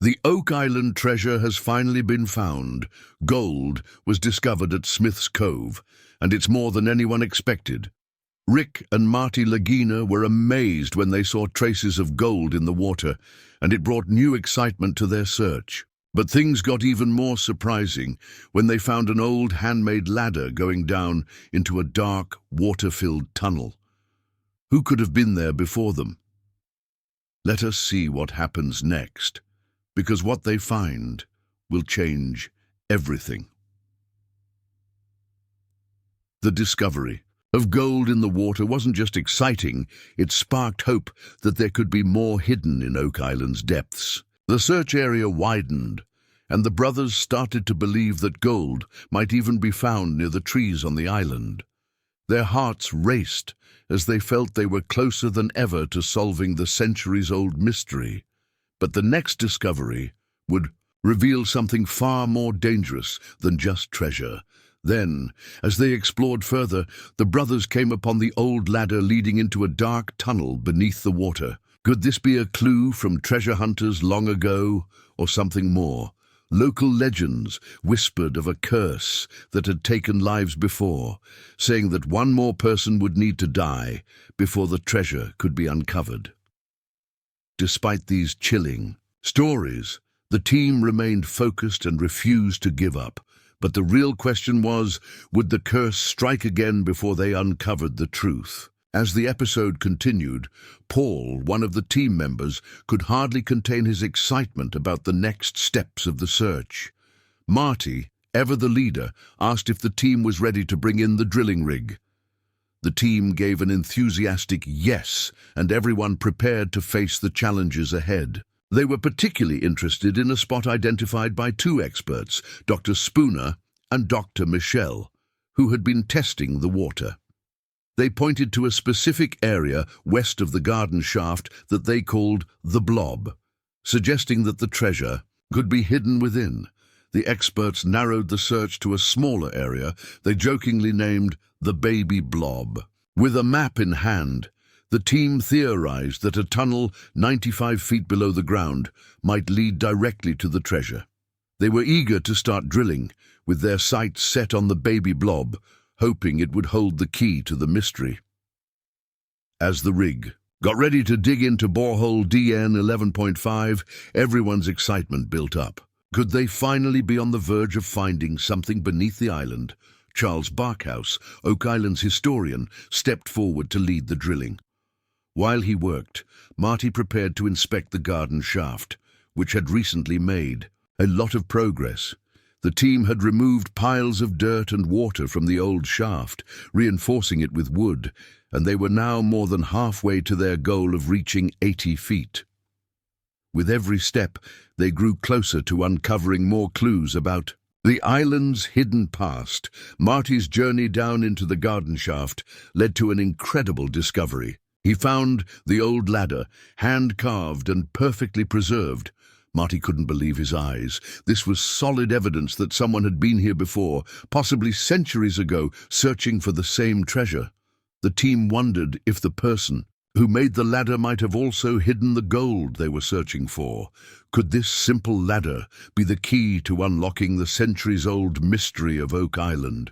The Oak Island treasure has finally been found. Gold was discovered at Smith's Cove, and it's more than anyone expected. Rick and Marty Lagina were amazed when they saw traces of gold in the water, and it brought new excitement to their search. But things got even more surprising when they found an old handmade ladder going down into a dark, water-filled tunnel. Who could have been there before them? Let us see what happens next, because what they find will change everything. The discovery of gold in the water wasn't just exciting, it sparked hope that there could be more hidden in Oak Island's depths. The search area widened, and the brothers started to believe that gold might even be found near the trees on the island. Their hearts raced as they felt they were closer than ever to solving the centuries-old mystery. But the next discovery would reveal something far more dangerous than just treasure. Then, as they explored further, the brothers came upon the old ladder leading into a dark tunnel beneath the water. Could this be a clue from treasure hunters long ago, or something more? Local legends whispered of a curse that had taken lives before, saying that one more person would need to die before the treasure could be uncovered. Despite these chilling stories, the team remained focused and refused to give up. But the real question was, would the curse strike again before they uncovered the truth? As the episode continued, Paul, one of the team members, could hardly contain his excitement about the next steps of the search. Marty, ever the leader, asked if the team was ready to bring in the drilling rig. The team gave an enthusiastic yes, and everyone prepared to face the challenges ahead. They were particularly interested in a spot identified by two experts, Dr. Spooner and Dr. Michelle, who had been testing the water. They pointed to a specific area west of the garden shaft that they called the Blob, suggesting that the treasure could be hidden within. The experts narrowed the search to a smaller area they jokingly named the Baby Blob. With a map in hand, the team theorized that a tunnel 95 feet below the ground might lead directly to the treasure. They were eager to start drilling, with their sights set on the Baby Blob, hoping it would hold the key to the mystery. As the rig got ready to dig into borehole DN 11.5, everyone's excitement built up. Could they finally be on the verge of finding something beneath the island? Charles Barkhouse, Oak Island's historian, stepped forward to lead the drilling. While he worked, Marty prepared to inspect the garden shaft, which had recently made a lot of progress. The team had removed piles of dirt and water from the old shaft, reinforcing it with wood, and they were now more than halfway to their goal of reaching 80 feet. With every step, they grew closer to uncovering more clues about the island's hidden past. Marty's journey down into the garden shaft led to an incredible discovery. He found the old ladder, hand-carved and perfectly preserved. Marty couldn't believe his eyes. This was solid evidence that someone had been here before, possibly centuries ago, searching for the same treasure. The team wondered if the person who made the ladder might have also hidden the gold they were searching for. Could this simple ladder be the key to unlocking the centuries-old mystery of Oak Island?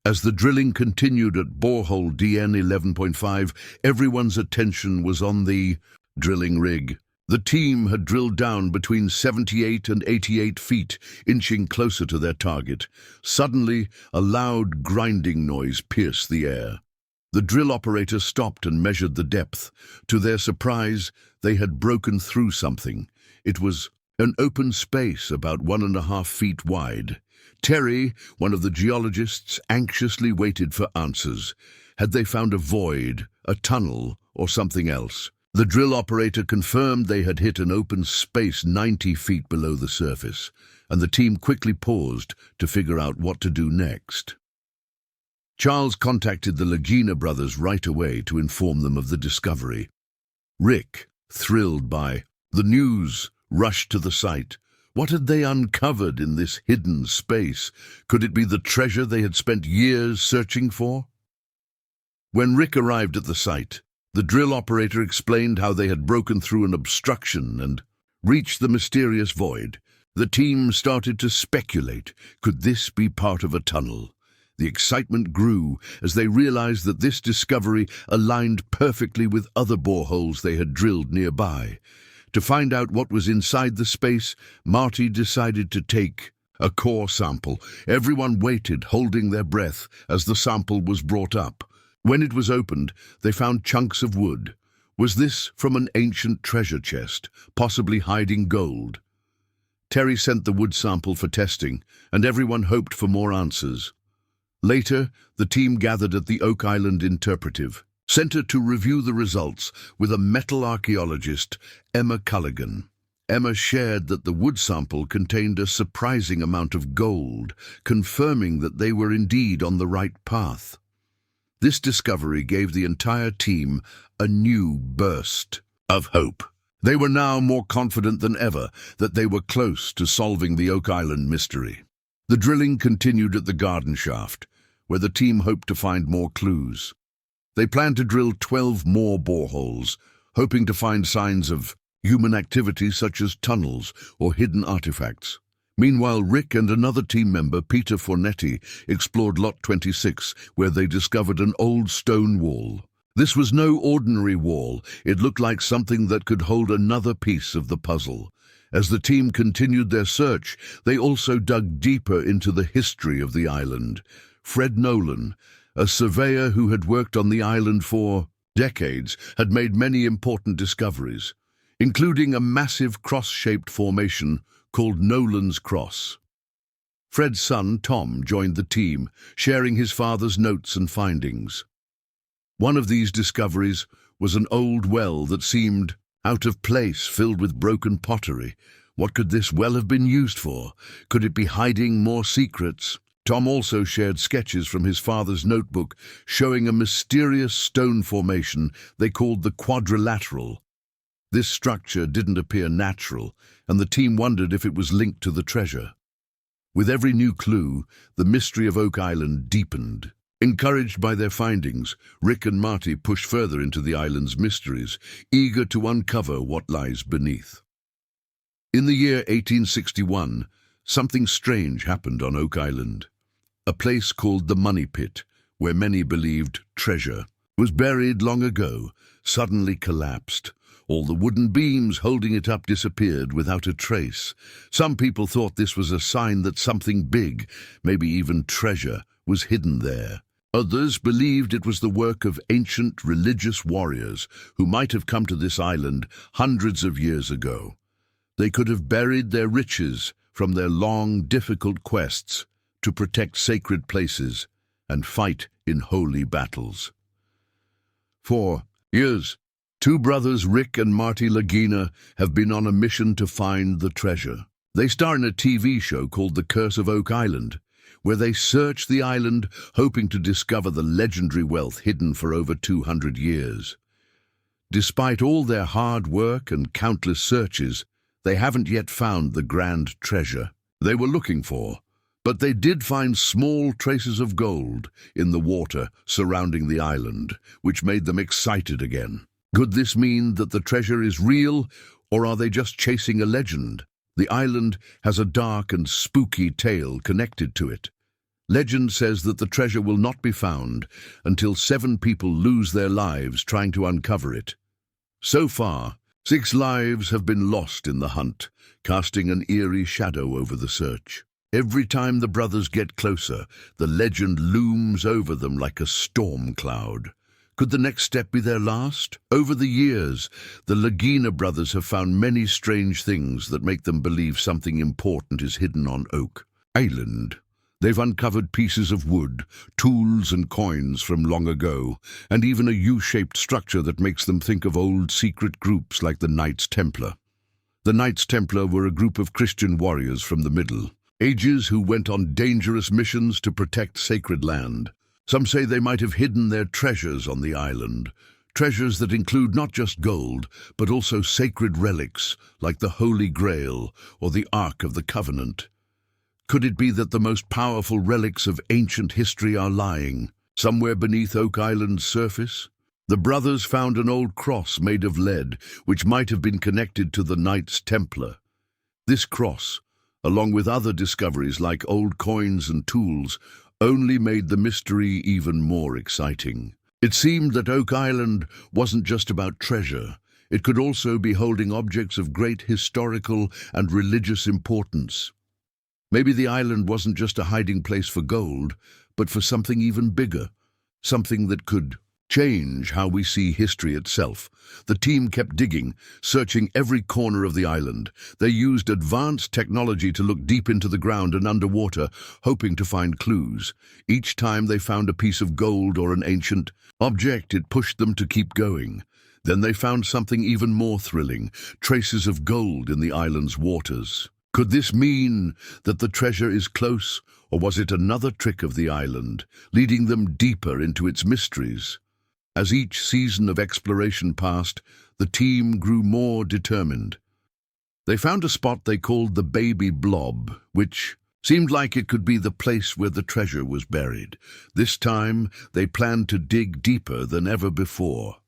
As the drilling continued at borehole DN 11.5, everyone's attention was on the drilling rig. The team had drilled down between 78 and 88 feet, inching closer to their target. Suddenly, a loud grinding noise pierced the air. The drill operator stopped and measured the depth. To their surprise, they had broken through something. It was an open space about 1.5 feet wide. Terry, one of the geologists, anxiously waited for answers. Had they found a void, a tunnel, or something else? The drill operator confirmed they had hit an open space 90 feet below the surface, and the team quickly paused to figure out what to do next. Charles contacted the Lagina brothers right away to inform them of the discovery. Rick, thrilled by the news, rushed to the site. What had they uncovered in this hidden space? Could it be the treasure they had spent years searching for? When Rick arrived at the site, the drill operator explained how they had broken through an obstruction and reached the mysterious void. The team started to speculate. Could this be part of a tunnel? The excitement grew as they realized that this discovery aligned perfectly with other boreholes they had drilled nearby. To find out what was inside the space, Marty decided to take a core sample. Everyone waited, holding their breath, as the sample was brought up. When it was opened, they found chunks of wood. Was this from an ancient treasure chest, possibly hiding gold? Terry sent the wood sample for testing, and everyone hoped for more answers. Later, the team gathered at the Oak Island Interpretive Center to review the results with a metal archaeologist, Emma Culligan. Emma shared that the wood sample contained a surprising amount of gold, confirming that they were indeed on the right path. This discovery gave the entire team a new burst of hope. They were now more confident than ever that they were close to solving the Oak Island mystery. The drilling continued at the garden shaft, where the team hoped to find more clues. They planned to drill 12 more boreholes, hoping to find signs of human activity such as tunnels or hidden artifacts. Meanwhile, Rick and another team member, Peter Fornetti, explored Lot 26, where they discovered an old stone wall. This was no ordinary wall. It looked like something that could hold another piece of the puzzle. As the team continued their search, they also dug deeper into the history of the island. Fred Nolan, a surveyor who had worked on the island for decades, had made many important discoveries, including a massive cross-shaped formation called Nolan's Cross. Fred's son, Tom, joined the team, sharing his father's notes and findings. One of these discoveries was an old well that seemed out of place, filled with broken pottery. What could this well have been used for? Could it be hiding more secrets? Tom also shared sketches from his father's notebook showing a mysterious stone formation they called the quadrilateral. This structure didn't appear natural, and the team wondered if it was linked to the treasure. With every new clue, the mystery of Oak Island deepened. Encouraged by their findings, Rick and Marty pushed further into the island's mysteries, eager to uncover what lies beneath. In the year 1861, something strange happened on Oak Island. A place called the Money Pit, where many believed treasure was buried long ago, suddenly collapsed. All the wooden beams holding it up disappeared without a trace. Some people thought this was a sign that something big, maybe even treasure, was hidden there. Others believed it was the work of ancient religious warriors who might have come to this island hundreds of years ago. They could have buried their riches from their long, difficult quests to protect sacred places and fight in holy battles. For years, two brothers, Rick and Marty Lagina, have been on a mission to find the treasure. They star in a TV show called The Curse of Oak Island, where they search the island hoping to discover the legendary wealth hidden for over 200 years. Despite all their hard work and countless searches, they haven't yet found the grand treasure they were looking for, but they did find small traces of gold in the water surrounding the island, which made them excited again. Could this mean that the treasure is real, or are they just chasing a legend? The island has a dark and spooky tale connected to it. Legend says that the treasure will not be found until 7 people lose their lives trying to uncover it. So far, 6 lives have been lost in the hunt, casting an eerie shadow over the search. Every time the brothers get closer, the legend looms over them like a storm cloud. Could the next step be their last? Over the years, the Lagina brothers have found many strange things that make them believe something important is hidden on Oak Island. They've uncovered pieces of wood, tools and coins from long ago, and even a U-shaped structure that makes them think of old secret groups like the Knights Templar. The Knights Templar were a group of Christian warriors from the Middle Ages who went on dangerous missions to protect sacred land. Some say they might have hidden their treasures on the island, treasures that include not just gold, but also sacred relics like the Holy Grail or the Ark of the Covenant. Could it be that the most powerful relics of ancient history are lying somewhere beneath Oak Island's surface? The brothers found an old cross made of lead, which might have been connected to the Knights Templar. This cross, along with other discoveries like old coins and tools, only made the mystery even more exciting. It seemed that Oak Island wasn't just about treasure. It could also be holding objects of great historical and religious importance. Maybe the island wasn't just a hiding place for gold, but for something even bigger, something that could change how we see history itself. The team kept digging, searching every corner of the island. They used advanced technology to look deep into the ground and underwater, hoping to find clues. Each time they found a piece of gold or an ancient object, it pushed them to keep going. Then they found something even more thrilling, traces of gold in the island's waters. Could this mean that the treasure is close, or was it another trick of the island, leading them deeper into its mysteries? As each season of exploration passed, the team grew more determined. They found a spot they called the Baby Blob, which seemed like it could be the place where the treasure was buried. This time, they planned to dig deeper than ever before.